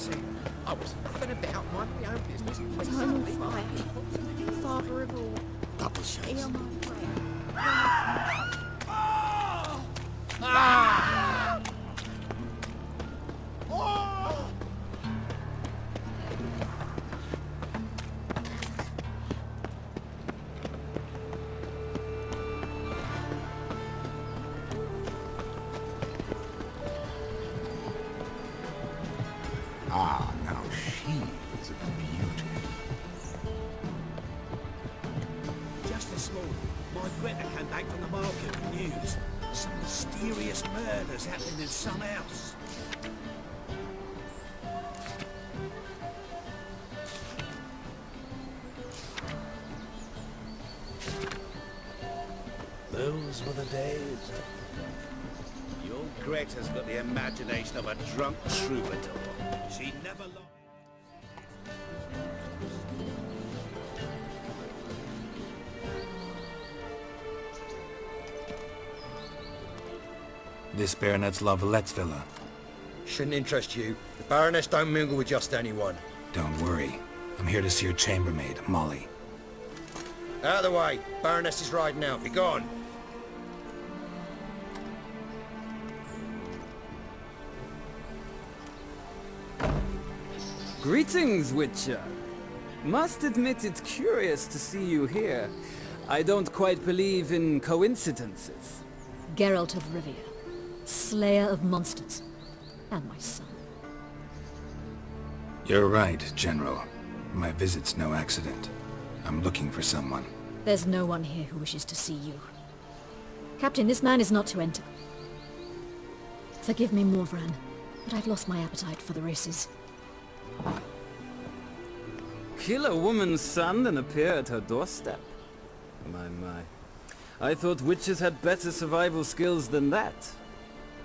see. I was faffing about, minding my own business, when Eternal suddenly... fire, Father of all, Double shots. hear my prayer. Ah, now she is a beauty. Just this morning, my Greta came back from the market with news. Some mysterious murders happening in some house. Those were the days. Your Greta's got the imagination of a drunk troubadour. She never lost. This Baronet's Lavallette's villa. Shouldn't interest you. The Baroness don't mingle with just anyone. Don't worry. I'm here to see your chambermaid, Molly. Out of the way. Baroness is riding out. Be gone. Greetings, Witcher. Must admit it's curious to see you here. I don't quite believe in coincidences. Geralt of Rivia, slayer of monsters, and my son. You're right, General. My visit's no accident. I'm looking for someone. There's no one here who wishes to see you. Captain, this man is not to enter. Forgive me, Morvran, but I've lost my appetite for the races. Kill a woman's son and appear at her doorstep? My. I thought witches had better survival skills than that.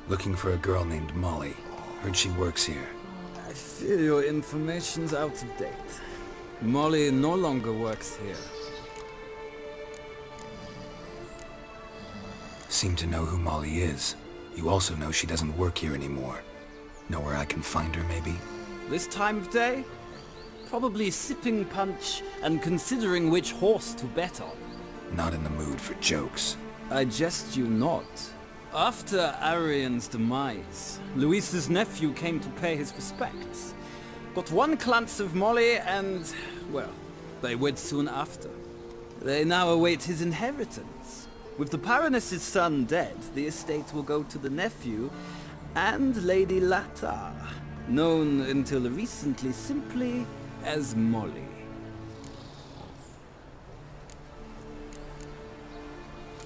Looking for a girl named Molly. Heard she works here. I fear your information's out of date. Molly no longer works here. Seem to know who Molly is. You also know she doesn't work here anymore. Know where I can find her, maybe? This time of day? Probably sipping punch and considering which horse to bet on. Not in the mood for jokes. I jest you not. After Arian's demise, Luis's nephew came to pay his respects. Got one glance of Molly and, well, they wed soon after. They now await his inheritance. With the Baroness's son dead, the estate will go to the nephew and Lady Latar, known until recently simply as Molly.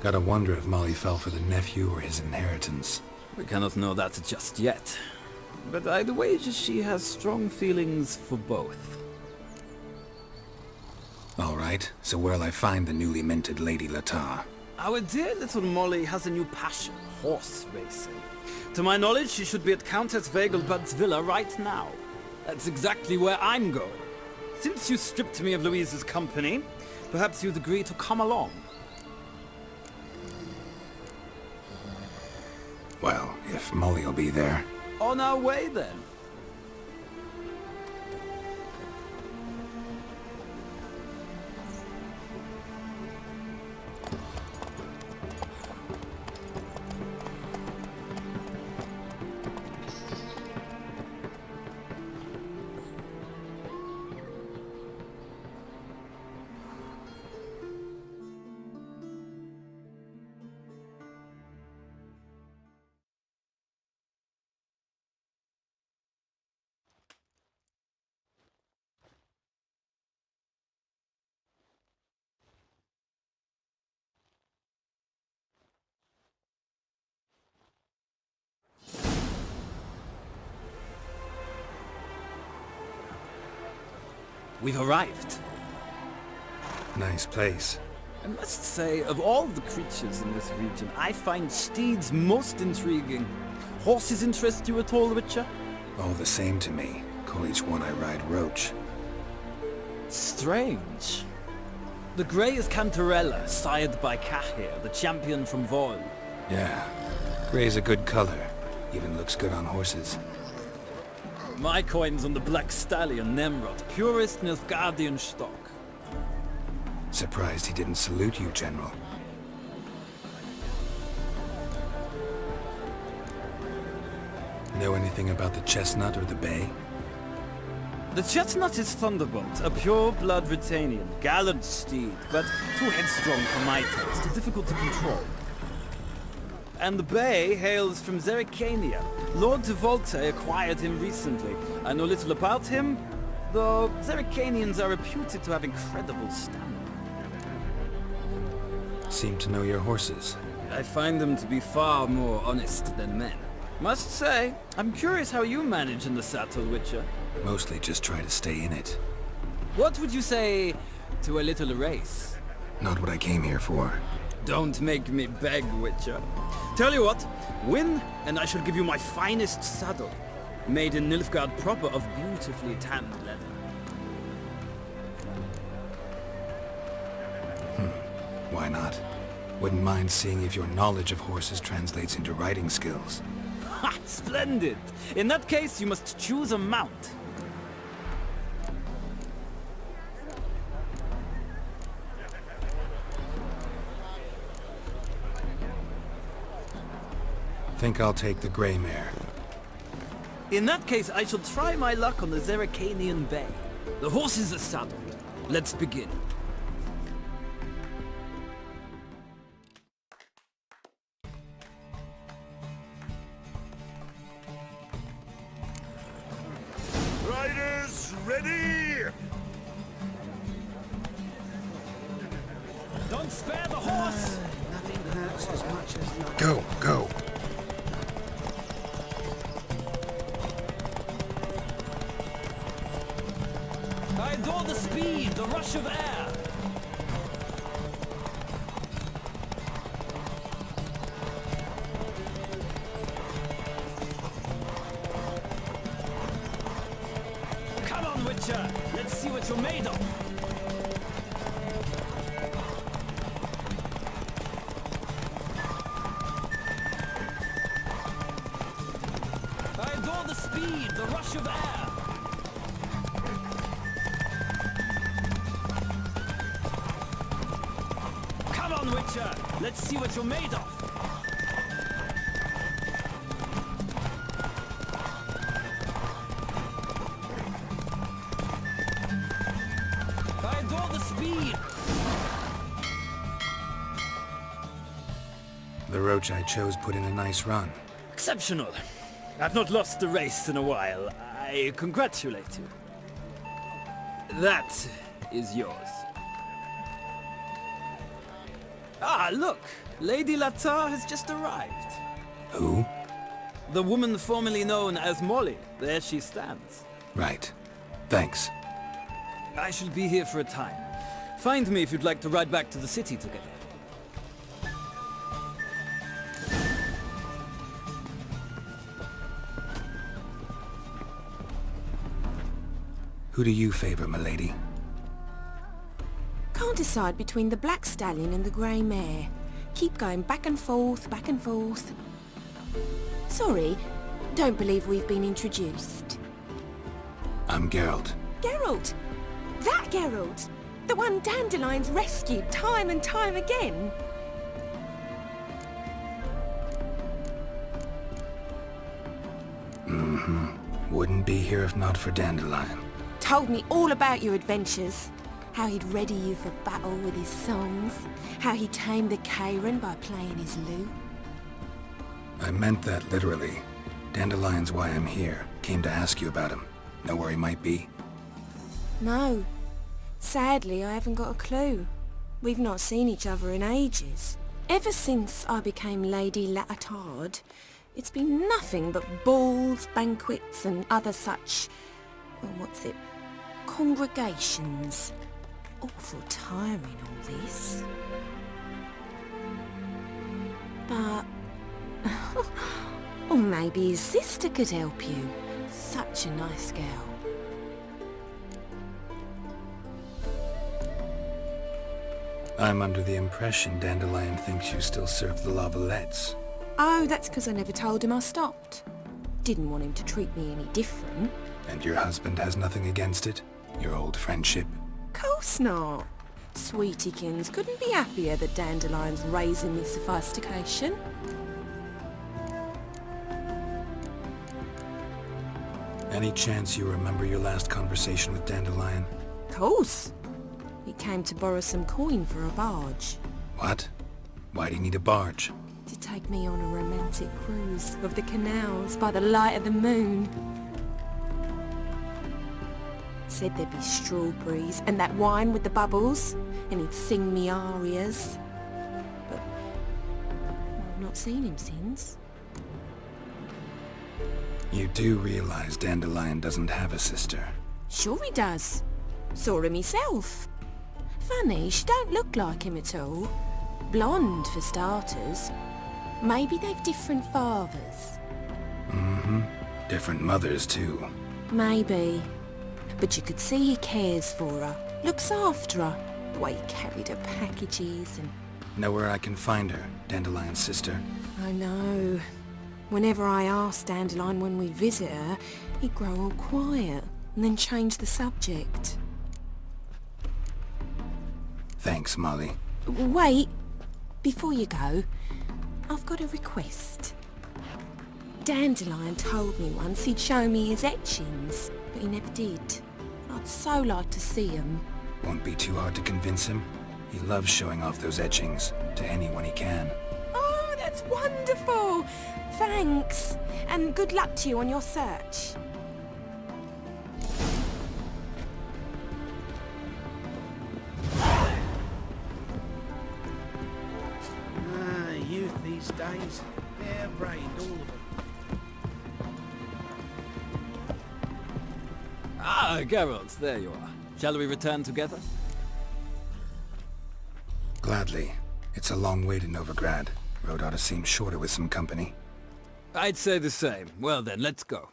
Gotta wonder if Molly fell for the nephew or his inheritance. We cannot know that just yet. But I'd wager she has strong feelings for both. Alright, so where'll I find the newly minted Lady Latar? Our dear little Molly has a new passion, horse racing. To my knowledge, she should be at Countess Vegelbud's villa right now. That's exactly where I'm going. Since you stripped me of Louise's company, perhaps you'd agree to come along. Well, if Molly'll be there. On our way, then. We've arrived. Nice place. I must say, of all the creatures in this region, I find steeds most intriguing. Horses interest you at all, Witcher? All the same to me. Call each one I ride Roach. Strange. The grey is Cantarella, sired by Cahir, the champion from Vol. Yeah. Gray's a good color. Even looks good on horses. My coin's on the Black Stallion Nemrod, purest Nilfgaardian stock. Surprised he didn't salute you, General. Know anything about the chestnut or the bay? The chestnut is Thunderbolt, a pure-blood Britannian, gallant steed, but too headstrong for my taste, difficult to control. And the bay hails from Zerrikania. Lord de Volte acquired him recently. I know little about him, though Zerrikanians are reputed to have incredible stamina. Seem to know your horses. I find them to be far more honest than men. Must say, I'm curious how you manage in the saddle, Witcher. Mostly just try to stay in it. What would you say to a little race? Not what I came here for. Don't make me beg, Witcher. Tell you what, win, and I shall give you my finest saddle. Made in Nilfgaard proper of beautifully tanned leather. Why not? Wouldn't mind seeing if your knowledge of horses translates into riding skills. Ha! Splendid! In that case, you must choose a mount. Think I'll take the gray mare. In that case, I shall try my luck on the Zerrikanian Bay. The horse is saddled. Let's begin. Riders, ready! Don't spare the horse! Nothing hurts as much as love. Go, go! I adore the speed, the rush of air. Come on, Witcher. Let's see what you're made of. I adore the speed, the rush of air. Come on, Witcher! Let's see what you're made of! I adore the speed! The roach I chose put in a nice run. Exceptional! I've not lost a race in a while. I congratulate you. That is yours. Ah, look! Lady Latar has just arrived. Who? The woman formerly known as Molly. There she stands. Right. Thanks. I shall be here for a time. Find me if you'd like to ride back to the city together. Who do you favor, milady? Can't decide between the Black Stallion and the Grey Mare. Keep going back and forth, back and forth. Sorry, don't believe we've been introduced. I'm Geralt. Geralt! That Geralt! The one Dandelion's rescued time and time again! Wouldn't be here if not for Dandelion. Told me all about your adventures. How he'd ready you for battle with his songs. How he tamed the Karen by playing his lute. I meant that literally. Dandelion's why I'm here. Came to ask you about him. Know where he might be? No. Sadly, I haven't got a clue. We've not seen each other in ages. Ever since I became Lady Latard, it's been nothing but balls, banquets and other such... well, what's it? Congregations. Awful tiring, all this. But... or maybe his sister could help you. Such a nice girl. I'm under the impression Dandelion thinks you still serve the Lavalettes. Oh, that's because I never told him I stopped. Didn't want him to treat me any different. And your husband has nothing against it? Your old friendship? Course not. Sweetykins couldn't be happier that Dandelion's raising me sophistication. Any chance you remember your last conversation with Dandelion? Course. He came to borrow some coin for a barge. What? Why do you need a barge? To take me on a romantic cruise of the canals by the light of the moon. Said there'd be strawberries and that wine with the bubbles, and he'd sing me arias. But I've not seen him since. You do realize Dandelion doesn't have a sister? Sure he does. Saw him myself. Funny, she don't look like him at all. Blonde, for starters. Maybe they've different fathers. Mm-hmm. Different mothers, too. Maybe. But you could see he cares for her, looks after her. The way he carried her packages and... Know where I can find her, Dandelion's sister? I know. Whenever I asked Dandelion when we'd visit her, he'd grow all quiet and then change the subject. Thanks, Molly. Wait. Before you go, I've got a request. Dandelion told me once he'd show me his etchings, but he never did. I'd so like to see them. Won't be too hard to convince him. He loves showing off those etchings to anyone he can. Oh, that's wonderful! Thanks, and good luck to you on your search. Youth these days, hair-brained, all of them. Ah, Geralt, there you are. Shall we return together? Gladly. It's a long way to Novigrad. Road ought to seem shorter with some company. I'd say the same. Well then, let's go.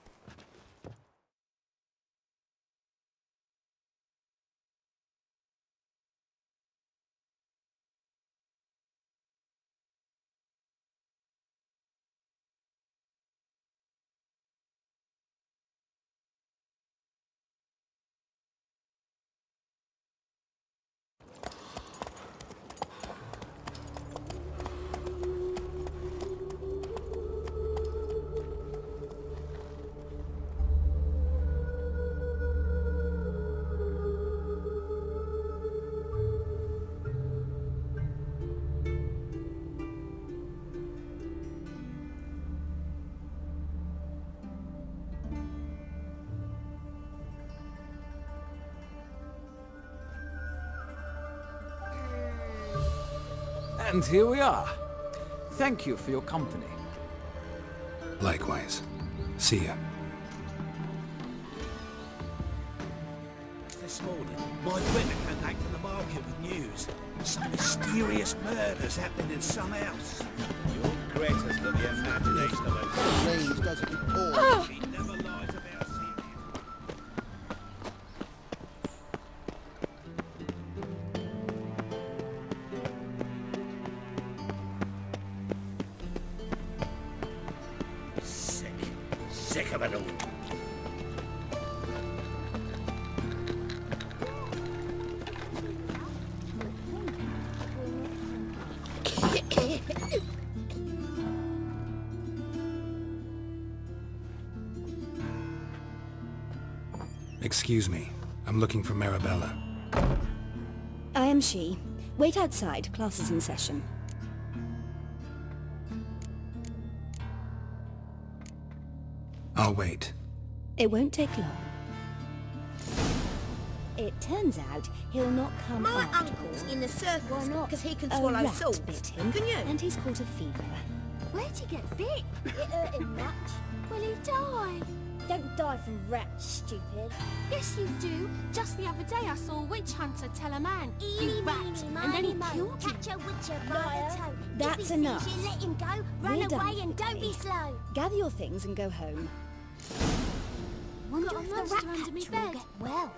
And here we are. Thank you for your company. Likewise. See ya. This morning, my Twitter came back from the market with news. Some mysterious murders happening in some house. Your Greta's got the imagination of a... Please, doesn't it all? She never lies about seeing him. Sick of it all. Excuse me. I'm looking for Marabella. I am she. Wait outside. Class is in session. I'll wait. It won't take long. It turns out he'll not come My after uncle's all. in the circus Why not? because he can A swallow rat swords. bit him, Can you? and he's caught a fever. Where'd he get bit? It hurt him much. Will he die? Don't die from rats, stupid. Yes, you do. Just the other day I saw a witch hunter tell a man, Eeny, "You rat," meeny, and then he miny, killed moe. him. Catch a witcher by the toe. That's If he enough. sees you, let him go. We're Run done away for and the don't day. be slow. Gather your things and go home. Wonder if the rat catcher will get well.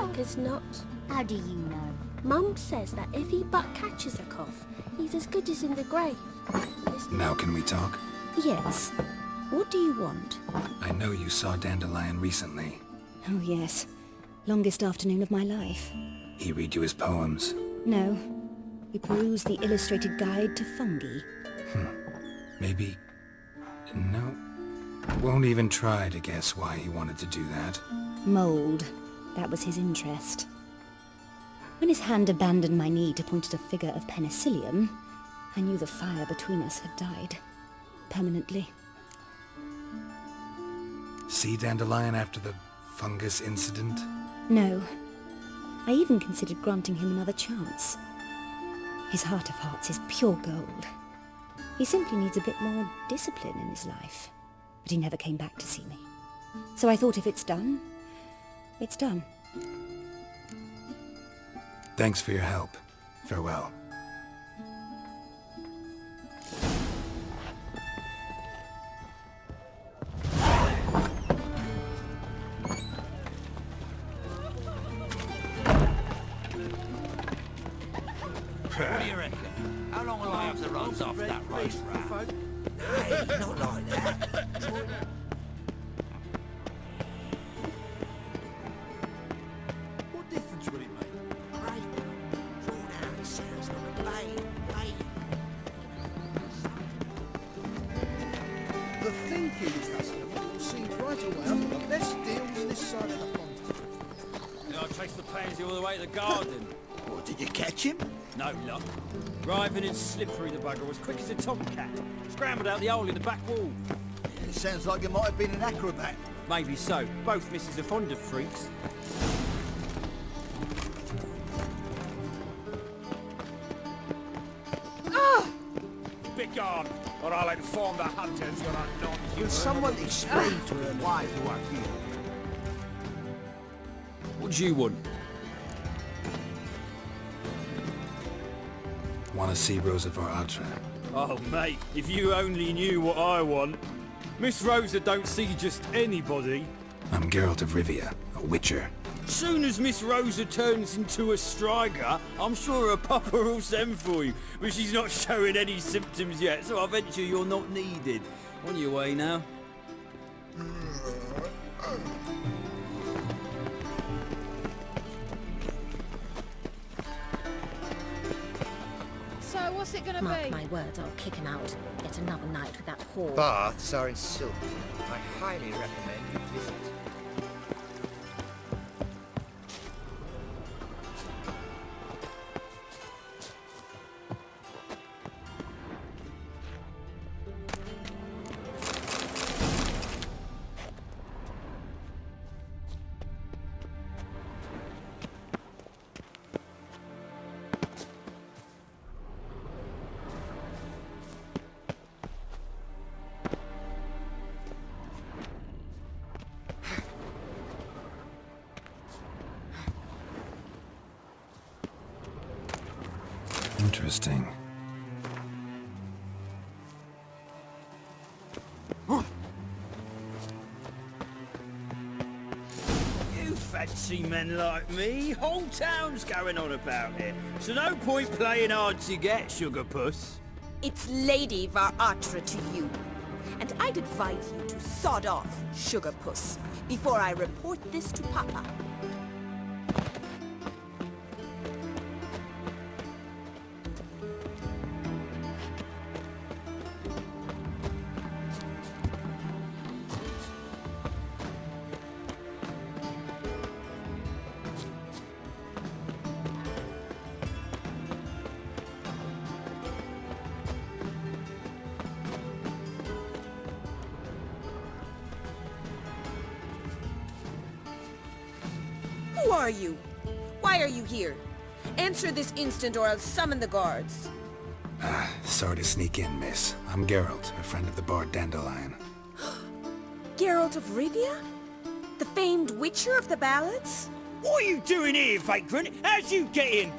Like as not. How do you know? Mum says that if he but catches a cough, he's as good as in the grave. Now can we talk? Yes. What do you want? I know you saw Dandelion recently. Oh yes. Longest afternoon of my life. He read you his poems? No. We perused the illustrated guide to fungi. Maybe... No. Won't even try to guess why he wanted to do that. Mold. That was his interest. When his hand abandoned my knee to point at a figure of penicillium, I knew the fire between us had died. Permanently. See Dandelion after the fungus incident? No. I even considered granting him another chance. His heart of hearts is pure gold. He simply needs a bit more discipline in his life. But he never came back to see me. So I thought if it's done, it's done. Thanks for your help. Farewell. What do you reckon? How long will I have to run off that race rat? Hey, not like that. What difference will it make? Great. Drawn out, it sounds like a bay. The thinking customer will see right away I've got the best deals this side of the pond. I chased the pansy all the way to the garden. What, did you catch him? No luck. Writhing and slippery, the bugger was quick as a tomcat. Scrambled out the hole in the back wall. It sounds like you might have been an acrobat. Maybe so. Both misses are fond of freaks. Begone, or I'll inform the hunters you're a non. Will someone explain to me why you are here? What do you want? Want to see Rosa for Atra? Oh, mate, if you only knew what I want. Miss Rosa don't see just anybody. I'm Geralt of Rivia, a witcher. Soon as Miss Rosa turns into a striker, I'm sure her papa will send for you. But she's not showing any symptoms yet, so I venture you're not needed. On your way now. So what's it gonna Mark be? my words, I'll kick him out. Yet another night with that whore. Baths are in silk. I highly recommend you visit. Interesting. You fancy men like me? Whole town's going on about it. So no point playing hard to get, sugar puss. It's Lady Varatra to you. And I'd advise you to sod off, sugar puss, before I report this to Papa. Who are you? Why are you here? Answer this instant or I'll summon the guards. Sorry to sneak in, miss. I'm Geralt, a friend of the bard Dandelion. Geralt of Rivia? The famed witcher of the ballads? What are you doing here, vagrant? How'd you get in?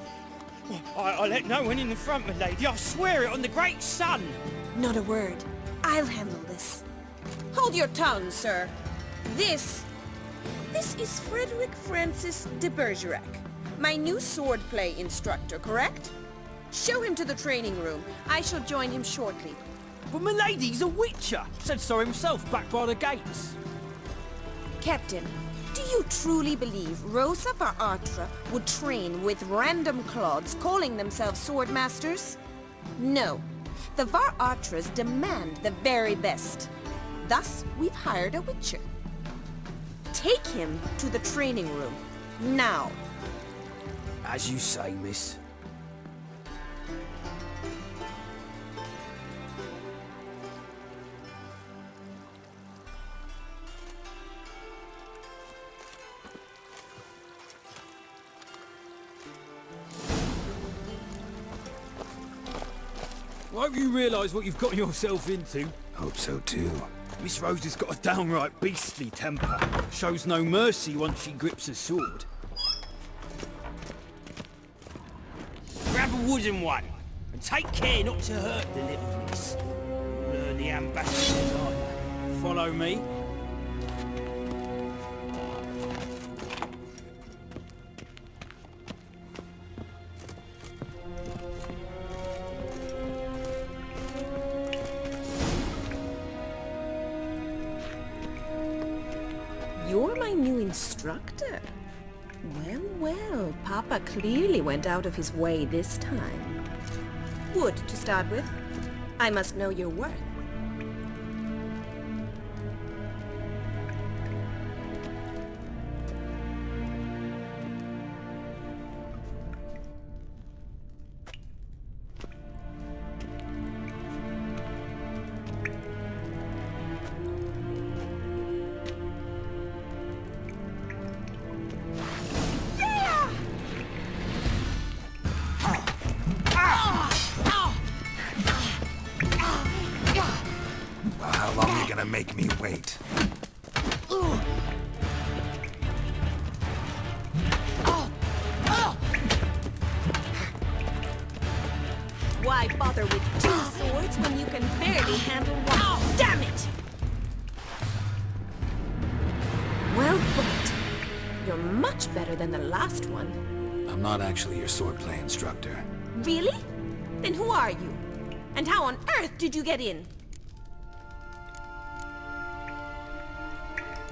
I let no one in the front, my lady. I swear it on the great sun. Not a word. I'll handle this. Hold your tongue, sir. This is Frederick Francis de Bergerac, my new swordplay instructor, correct? Show him to the training room. I shall join him shortly. But my lady's a witcher. Said so himself back by the gates. Captain, Do you truly believe Rosa Varatra would train with random clods calling themselves swordmasters? No. The Varatras demand the very best. Thus, we've hired a witcher. Take him to the training room. Now. As you say, miss. I hope you realise what you've got yourself into. Hope so too. Miss Rose has got a downright beastly temper. Shows no mercy once she grips a sword. Grab a wooden one, and take care not to hurt the little miss. Learn the ambassador's eye. Follow me. You're my new instructor. Well, well, Papa clearly went out of his way this time. Wood, to start with. I must know your worth. Well, how long are you gonna make me wait? Why bother with two swords when you can barely handle one? Damn it! Well fought. You're much better than the last one. I'm not actually your swordplay instructor. Really? Then who are you? And how on earth did you get in?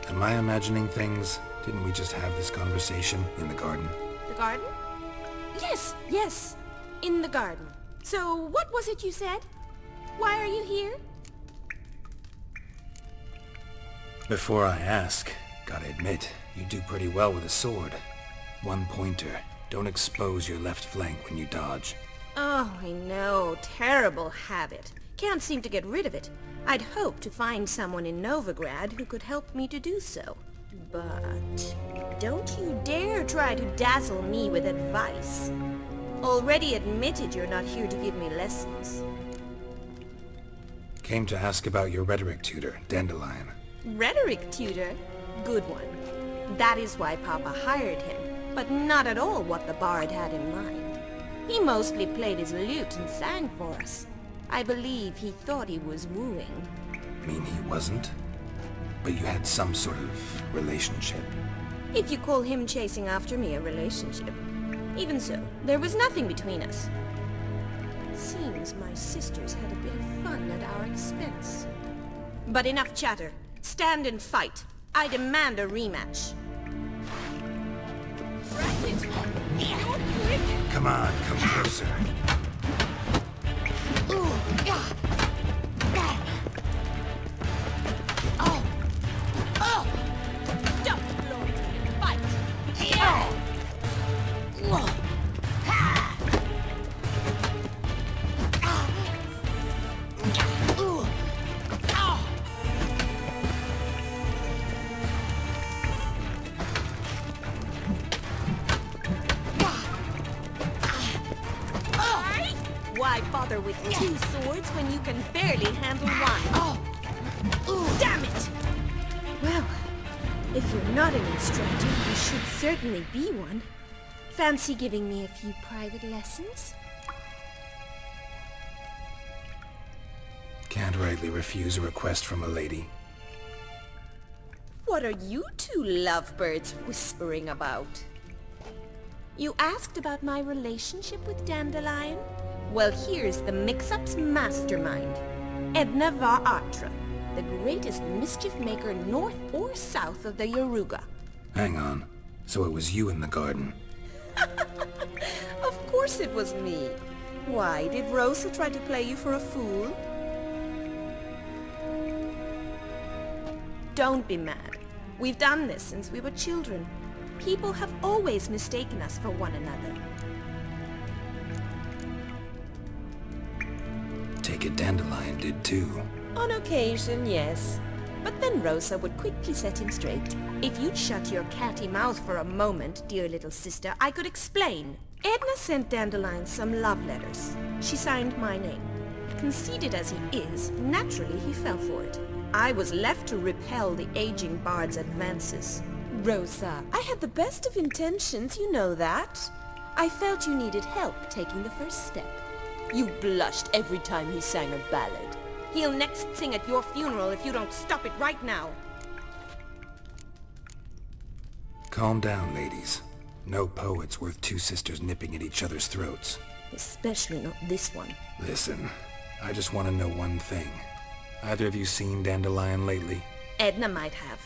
Am I imagining things? Didn't we just have this conversation in the garden? The garden? Yes, yes. In the garden. So, what was it you said? Why are you here? Before I ask, gotta admit, you do pretty well with a sword. One pointer. Don't expose your left flank when you dodge. Oh, I know. Terrible habit. Can't seem to get rid of it. I'd hoped to find someone in Novigrad who could help me to do so. But don't you dare try to dazzle me with advice. Already admitted you're not here to give me lessons. Came to ask about your rhetoric tutor, Dandelion. Rhetoric tutor? Good one. That is why Papa hired him, but not at all what the bard had in mind. He mostly played his lute and sang for us. I believe he thought he was wooing. Mean he wasn't? But you had some sort of relationship. If you call him chasing after me a relationship. Even so, there was nothing between us. Seems my sisters had a bit of fun at our expense. But enough chatter. Stand and fight. I demand a rematch. Come on, come closer. Stop, Lord. Fight. Why bother with two swords when you can barely handle one? Damn it! Well, if you're not an instructor, you should certainly be one. Fancy giving me a few private lessons? Can't rightly refuse a request from a lady. What are you two lovebirds whispering about? You asked about my relationship with Dandelion? Well, here's the mix-up's mastermind. Edna Varatra, the greatest mischief maker north or south of the Yaruga. Hang on. So it was you in the garden. Of course it was me. Why, did Rosa try to play you for a fool? Don't be mad. We've done this since we were children. People have always mistaken us for one another. Take it Dandelion did too. On occasion, yes. But then Rosa would quickly set him straight. If you'd shut your catty mouth for a moment, dear little sister, I could explain. Edna sent Dandelion some love letters. She signed my name. Conceited as he is, naturally he fell for it. I was left to repel the aging bard's advances. Rosa, I had the best of intentions, you know that. I felt you needed help taking the first step. You blushed every time he sang a ballad. He'll next sing at your funeral if you don't stop it right now. Calm down, ladies. No poet's worth two sisters nipping at each other's throats. Especially not this one. Listen, I just want to know one thing. Either of you seen Dandelion lately? Edna might have.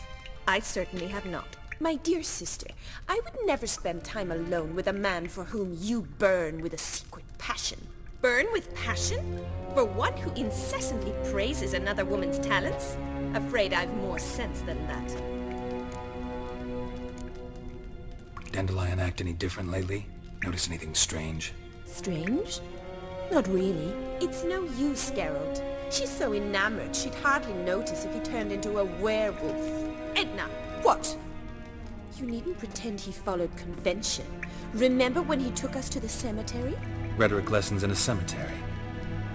I certainly have not. My dear sister, I would never spend time alone with a man for whom you burn with a secret passion. Burn with passion? For one who incessantly praises another woman's talents? Afraid I've more sense than that. Dandelion act any different lately? Notice anything strange? Strange? Not really. It's no use, Geralt. She's so enamored she'd hardly notice if he turned into a werewolf. Edna! What? You needn't pretend he followed convention. Remember when he took us to the cemetery? Rhetoric lessons in a cemetery.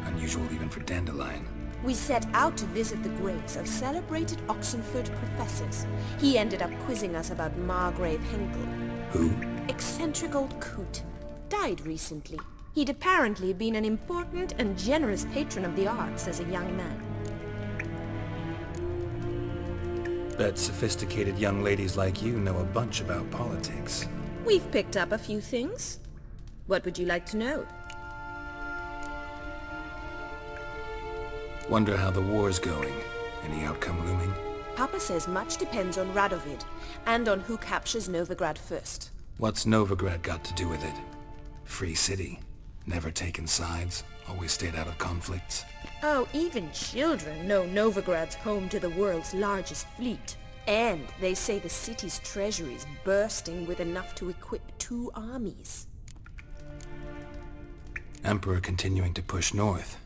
Unusual even for Dandelion. We set out to visit the graves of celebrated Oxenford professors. He ended up quizzing us about Margrave Henkel. Who? Eccentric old coot. Died recently. He'd apparently been an important and generous patron of the arts as a young man. Bet sophisticated young ladies like you know a bunch about politics. We've picked up a few things. What would you like to know? Wonder how the war's going. Any outcome looming? Papa says much depends on Radovid, and on who captures Novigrad first. What's Novigrad got to do with it? Free city. Never taken sides. Always stayed out of conflicts. Oh, even children know Novigrad's home to the world's largest fleet. And they say the city's treasury's bursting with enough to equip 2 armies. Emperor continuing to push north.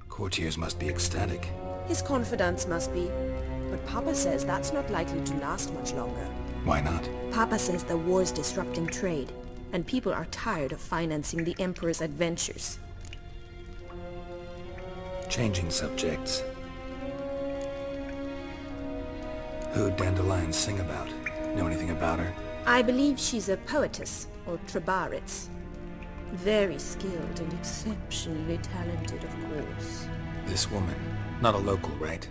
Courtiers must be ecstatic. His confidants must be. But Papa says that's not likely to last much longer. Why not? Papa says the war's disrupting trade, and people are tired of financing the Emperor's adventures. Changing subjects. Who'd Dandelion sing about? Know anything about her? I believe she's a poetess, or trabaritz. Very skilled and exceptionally talented, of course. This woman. Not a local, right?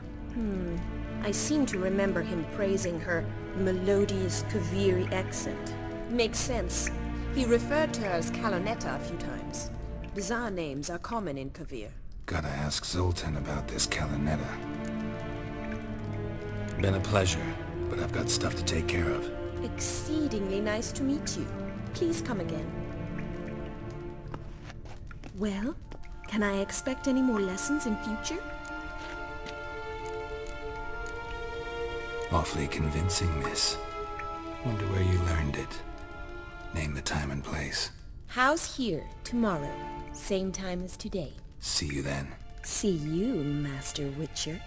I seem to remember him praising her melodious Kaviri accent. Makes sense. He referred to her as Calonetta a few times. Bizarre names are common in Kavir. Gotta ask Zoltan about this Calonetta. Been a pleasure, but I've got stuff to take care of. Exceedingly nice to meet you. Please come again. Well, can I expect any more lessons in future? Awfully convincing, miss. Wonder where you learned it. Name the time and place. House here, tomorrow. Same time as today. See you then. See you, Master Witcher.